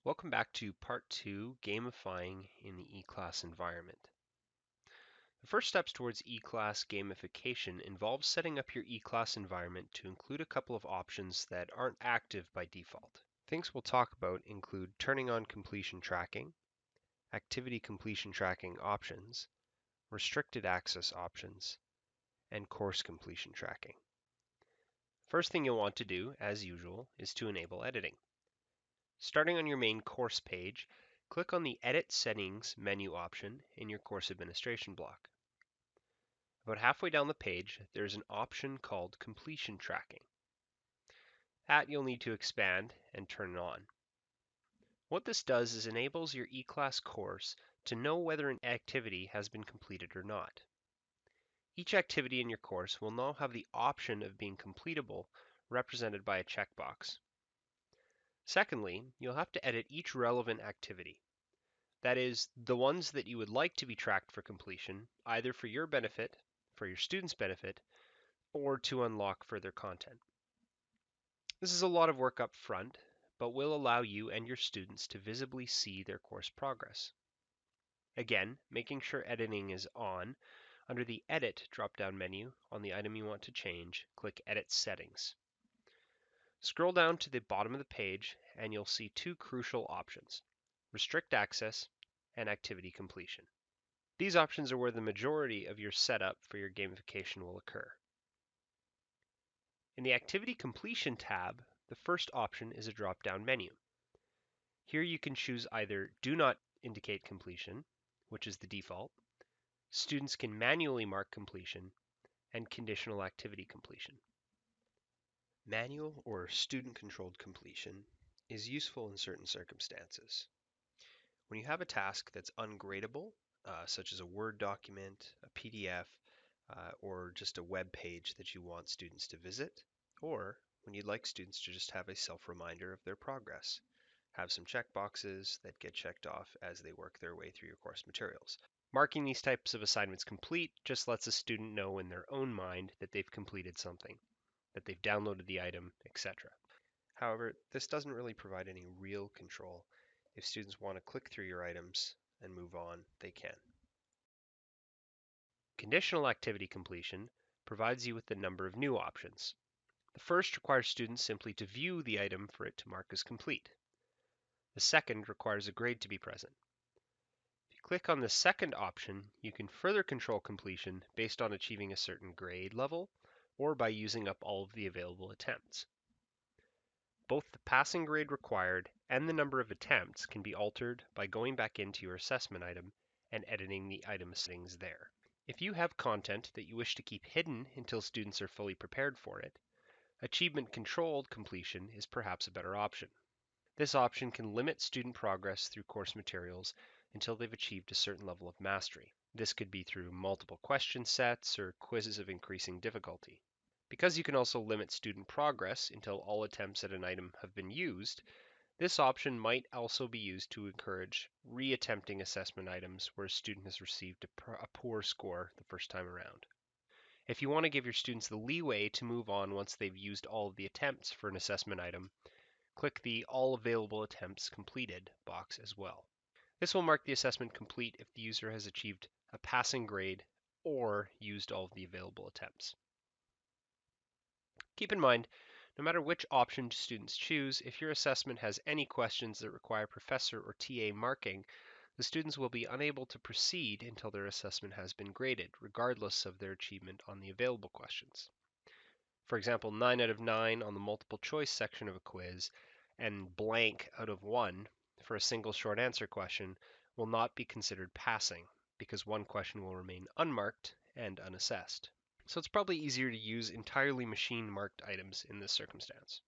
Welcome back to Part 2, Gamifying in the eClass environment. The first steps towards eClass gamification involves setting up your eClass environment to include a couple of options that aren't active by default. Things we'll talk about include turning on completion tracking, activity completion tracking options, restricted access options, and course completion tracking. First thing you'll want to do, as usual, is to enable editing. Starting on your main course page, click on the Edit Settings menu option in your course administration block. About halfway down the page, there's an option called Completion Tracking. That you'll need to expand and turn on. What this does is enables your eClass course to know whether an activity has been completed or not. Each activity in your course will now have the option of being completable represented by a checkbox. Secondly, you'll have to edit each relevant activity. That is, the ones that you would like to be tracked for completion, either for your benefit, for your students' benefit, or to unlock further content. This is a lot of work up front, but will allow you and your students to visibly see their course progress. Again, making sure editing is on, under the Edit drop-down menu on the item you want to change, click Edit Settings. Scroll down to the bottom of the page and you'll see two crucial options: Restrict Access and Activity Completion. These options are where the majority of your setup for your gamification will occur. In the Activity Completion tab, the first option is a drop-down menu. Here you can choose either Do Not Indicate Completion, which is the default, Students can manually mark completion, and Conditional Activity Completion. Manual or student-controlled completion is useful in certain circumstances. When you have a task that's ungradable, such as a Word document, a PDF, or just a web page that you want students to visit, or when you'd like students to just have a self-reminder of their progress. Have some checkboxes that get checked off as they work their way through your course materials. Marking these types of assignments complete just lets a student know in their own mind that they've completed something, that they've downloaded the item, etc. However, this doesn't really provide any real control. If students want to click through your items and move on, they can. Conditional activity completion provides you with a number of new options. The first requires students simply to view the item for it to mark as complete. The second requires a grade to be present. If you click on the second option, you can further control completion based on achieving a certain grade level or by using up all of the available attempts. Both the passing grade required and the number of attempts can be altered by going back into your assessment item and editing the item settings there. If you have content that you wish to keep hidden until students are fully prepared for it, achievement-controlled completion is perhaps a better option. This option can limit student progress through course materials until they've achieved a certain level of mastery. This could be through multiple question sets or quizzes of increasing difficulty. Because you can also limit student progress until all attempts at an item have been used, this option might also be used to encourage reattempting assessment items where a student has received a poor score the first time around. If you want to give your students the leeway to move on once they've used all of the attempts for an assessment item, click the All Available Attempts Completed box as well. This will mark the assessment complete if the user has achieved a passing grade or used all of the available attempts. Keep in mind, no matter which option students choose, if your assessment has any questions that require professor or TA marking, the students will be unable to proceed until their assessment has been graded, regardless of their achievement on the available questions. For example, 9 out of 9 on the multiple choice section of a quiz and blank out of 1 for a single short answer question will not be considered passing because one question will remain unmarked and unassessed. So it's probably easier to use entirely machine-marked items in this circumstance.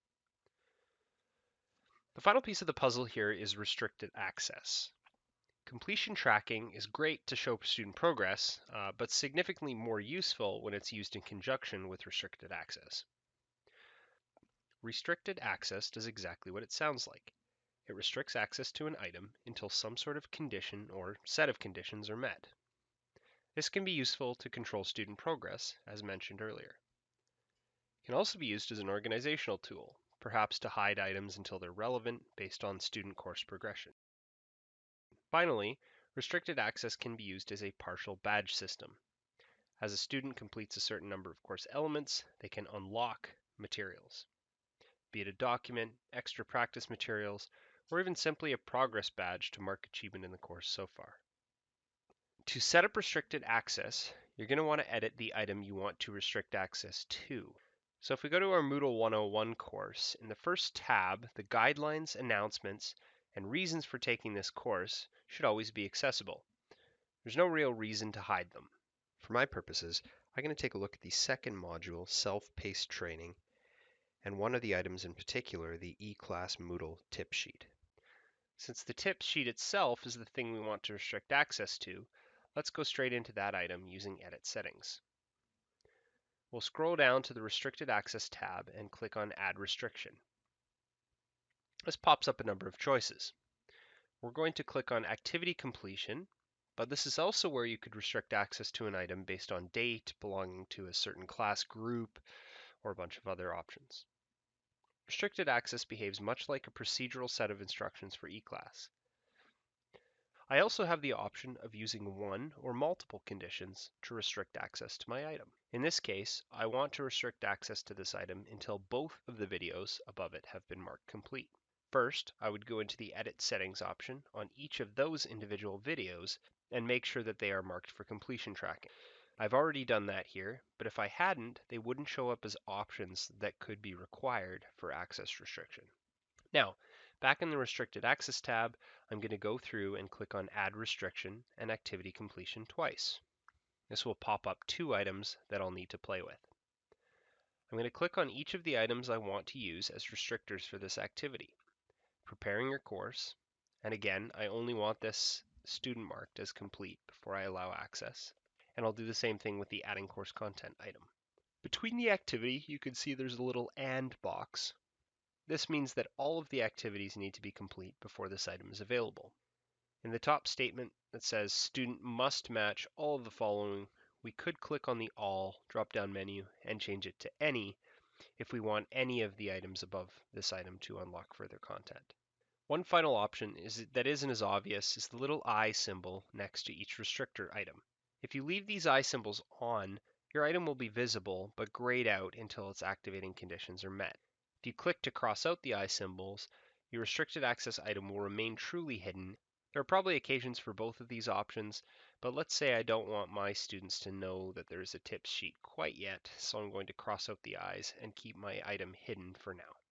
The final piece of the puzzle here is restricted access. Completion tracking is great to show student progress, but significantly more useful when it's used in conjunction with restricted access. Restricted access does exactly what it sounds like. It restricts access to an item until some sort of condition or set of conditions are met. This can be useful to control student progress, as mentioned earlier. It can also be used as an organizational tool perhaps to hide items until they're relevant based on student course progression. Finally, restricted access can be used as a partial badge system. As a student completes a certain number of course elements, they can unlock materials, be it a document, extra practice materials, or even simply a progress badge to mark achievement in the course so far. To set up restricted access, you're going to want to edit the item you want to restrict access to. So if we go to our Moodle 101 course, in the first tab, the guidelines, announcements, and reasons for taking this course should always be accessible. There's no real reason to hide them. For my purposes, I'm going to take a look at the second module, self-paced training, and one of the items in particular, the eClass Moodle tip sheet. Since the tip sheet itself is the thing we want to restrict access to, let's go straight into that item using Edit Settings. We'll scroll down to the Restricted Access tab and click on Add Restriction. This pops up a number of choices. We're going to click on Activity Completion, but this is also where you could restrict access to an item based on date, belonging to a certain class group, or a bunch of other options. Restricted access behaves much like a procedural set of instructions for eClass. I also have the option of using one or multiple conditions to restrict access to my item. In this case, I want to restrict access to this item until both of the videos above it have been marked complete. First, I would go into the Edit Settings option on each of those individual videos and make sure that they are marked for completion tracking. I've already done that here, but if I hadn't, they wouldn't show up as options that could be required for access restriction. Now, back in the Restricted Access tab, I'm going to go through and click on Add Restriction and Activity Completion twice. This will pop up two items that I'll need to play with. I'm going to click on each of the items I want to use as restrictors for this activity. Preparing your course, and again, I only want this student marked as complete before I allow access. And I'll do the same thing with the Adding Course Content item. Between the activity, you can see there's a little AND box. This means that all of the activities need to be complete before this item is available. In the top statement that says student must match all of the following, we could click on the All drop-down menu and change it to Any if we want any of the items above this item to unlock further content. One final option that isn't as obvious is the little eye symbol next to each restrictor item. If you leave these eye symbols on, your item will be visible but grayed out until its activating conditions are met. If you click to cross out the eye symbols, your restricted access item will remain truly hidden. There are probably occasions for both of these options, but let's say I don't want my students to know that there is a tips sheet quite yet, so I'm going to cross out the eyes and keep my item hidden for now.